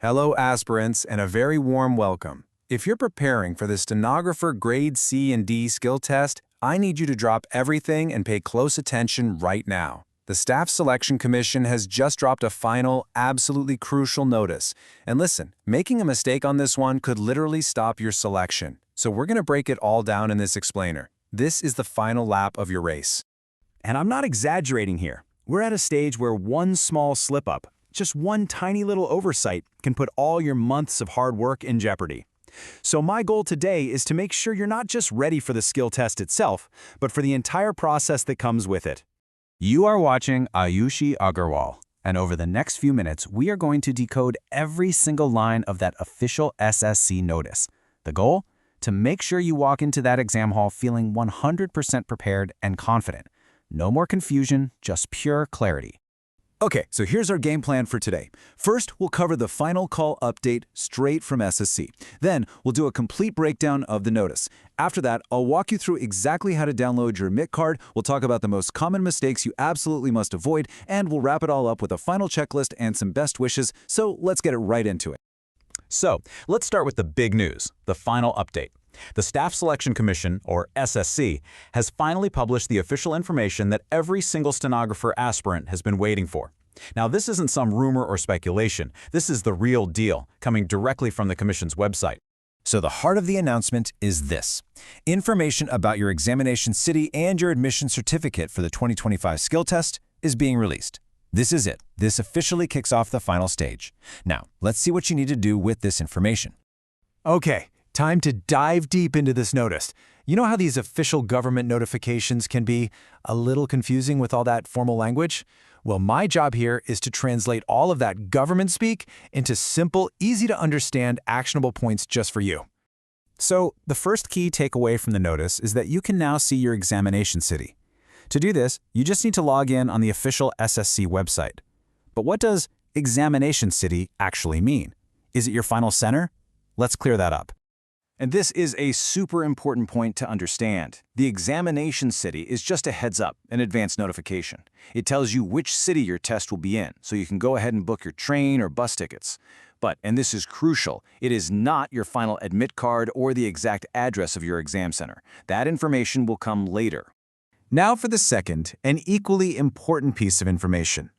Hello, aspirants, and a very warm welcome. If you're preparing for the Stenographer Grade C and D skill test, I need you to drop everything and pay close attention right now. The Staff Selection Commission has just dropped a final, absolutely crucial notice. And listen, making a mistake on this one could literally stop your selection. So we're going to break it all down in this explainer. This is the final lap of your race. And I'm not exaggerating here. We're at a stage where one small slip-up, just one tiny little oversight, can put all your months of hard work in jeopardy. So my goal today is to make sure you're not just ready for the skill test itself, but for the entire process that comes with it. You are watching Ayushi Agarwal, and over the next few minutes, we are going to decode every single line of that official SSC notice. The goal? To make sure you walk into that exam hall feeling 100% prepared and confident. No more confusion, just pure clarity. Okay, so here's our game plan for today. First, we'll cover the final call update straight from SSC. Then, we'll do a complete breakdown of the notice. After that, I'll walk you through exactly how to download your admit card, we'll talk about the most common mistakes you absolutely must avoid, and we'll wrap it all up with a final checklist and some best wishes, so let's get right into it. So, let's start with the big news, the final update. The Staff Selection Commission, or SSC, has finally published the official information that every single stenographer aspirant has been waiting for. Now, this isn't some rumor or speculation. This is the real deal, coming directly from the Commission's website. So the heart of the announcement is this. Information about your examination city and your admission certificate for the 2025 skill test is being released. This is it. This officially kicks off the final stage. Now, let's see what you need to do with this information. Okay. Time to dive deep into this notice. You know how these official government notifications can be a little confusing with all that formal language? Well, my job here is to translate all of that government speak into simple, easy-to-understand, actionable points just for you. So, the first key takeaway from the notice is that you can now see your examination city. To do this, you just need to log in on the official SSC website. But what does examination city actually mean? Is it your final center? Let's clear that up. And this is a super important point to understand. The examination city is just a heads up, an advance notification. It tells you which city your test will be in, so you can go ahead and book your train or bus tickets. But, and this is crucial, it is not your final admit card or the exact address of your exam center. That information will come later. Now for the second and equally important piece of information.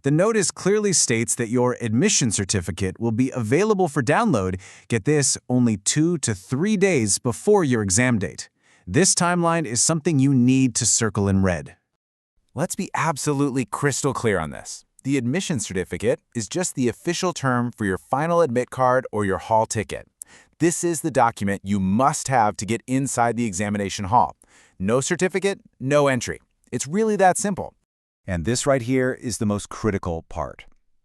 The notice clearly states that your admission certificate will be available for download, get this, only 2 to 3 days before your exam date. This timeline is something you need to circle in red. Let's be absolutely crystal clear on this. The admission certificate is just the official term for your final admit card or your hall ticket. This is the document you must have to get inside the examination hall. No certificate, no entry. It's really that simple. And this right here is the most critical part.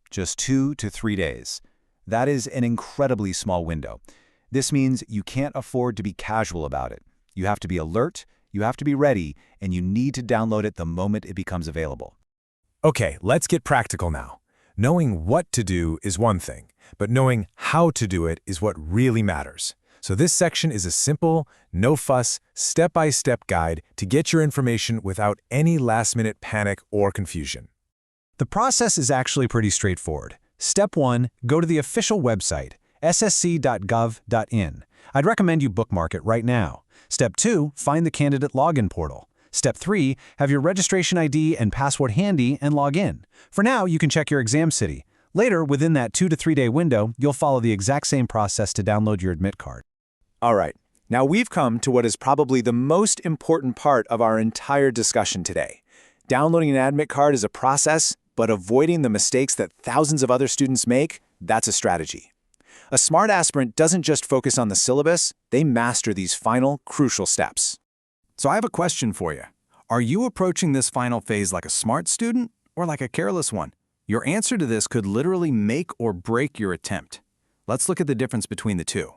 Just 2 to 3 days. That is an incredibly small window. This means you can't afford to be casual about it. You have to be alert, you have to be ready, and you need to download it the moment it becomes available. Okay, let's get practical now. Knowing what to do is one thing, but knowing how to do it is what really matters. So this section is a simple, no-fuss, step-by-step guide to get your information without any last-minute panic or confusion. The process is actually pretty straightforward. Step 1, go to the official website, ssc.gov.in. I'd recommend you bookmark it right now. Step 2, find the candidate login portal. Step 3, have your registration ID and password handy and log in. For now, you can check your exam city. Later, within that 2 to 3 day window, you'll follow the exact same process to download your admit card. All right, now we've come to what is probably the most important part of our entire discussion today. Downloading an admit card is a process, but avoiding the mistakes that thousands of other students make, that's a strategy. A smart aspirant doesn't just focus on the syllabus, they master these final, crucial steps. So I have a question for you. Are you approaching this final phase like a smart student or like a careless one? Your answer to this could literally make or break your attempt. Let's look at the difference between the two.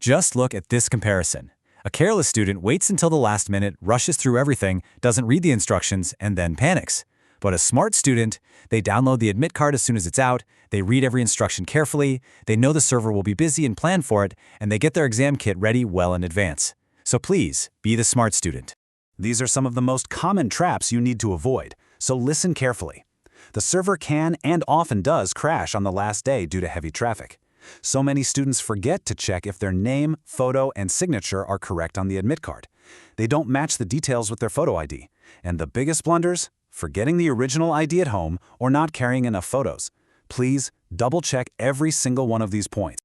Just look at this comparison. A careless student waits until the last minute, rushes through everything, doesn't read the instructions, and then panics. But a smart student, they download the admit card as soon as it's out, they read every instruction carefully, they know the server will be busy and plan for it, and they get their exam kit ready well in advance. So please, be the smart student. These are some of the most common traps you need to avoid, so listen carefully. The server can and often does crash on the last day due to heavy traffic. So many students forget to check if their name, photo, and signature are correct on the admit card. They don't match the details with their photo ID. And the biggest blunders? Forgetting the original ID at home or not carrying enough photos. Please double-check every single one of these points.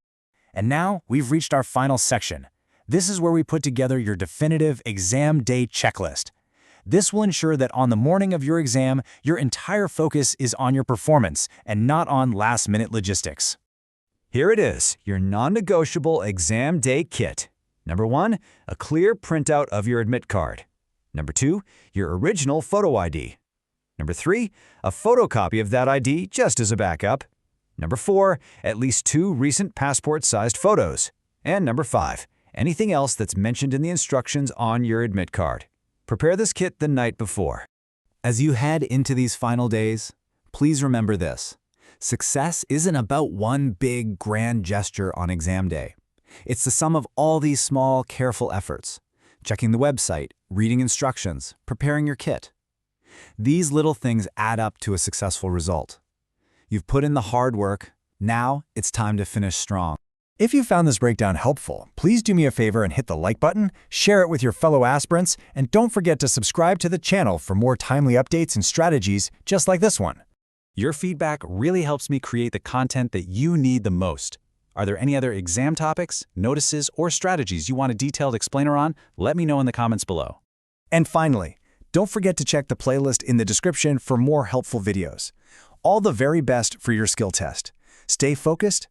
And now we've reached our final section. This is where we put together your definitive exam day checklist. This will ensure that on the morning of your exam, your entire focus is on your performance and not on last-minute logistics. Here it is, your non-negotiable exam day kit. Number 1, a clear printout of your admit card. Number 2, your original photo ID. Number 3, a photocopy of that ID just as a backup. Number 4, at least 2 recent passport-sized photos. And number 5, anything else that's mentioned in the instructions on your admit card. Prepare this kit the night before. As you head into these final days, please remember this. Success isn't about one big, grand gesture on exam day. It's the sum of all these small, careful efforts. Checking the website, reading instructions, preparing your kit. These little things add up to a successful result. You've put in the hard work. Now it's time to finish strong. If you found this breakdown helpful, please do me a favor and hit the like button, share it with your fellow aspirants, and don't forget to subscribe to the channel for more timely updates and strategies just like this one. Your feedback really helps me create the content that you need the most. Are there any other exam topics, notices, or strategies you want a detailed explainer on? Let me know in the comments below. And finally, don't forget to check the playlist in the description for more helpful videos. All the very best for your skill test. Stay focused,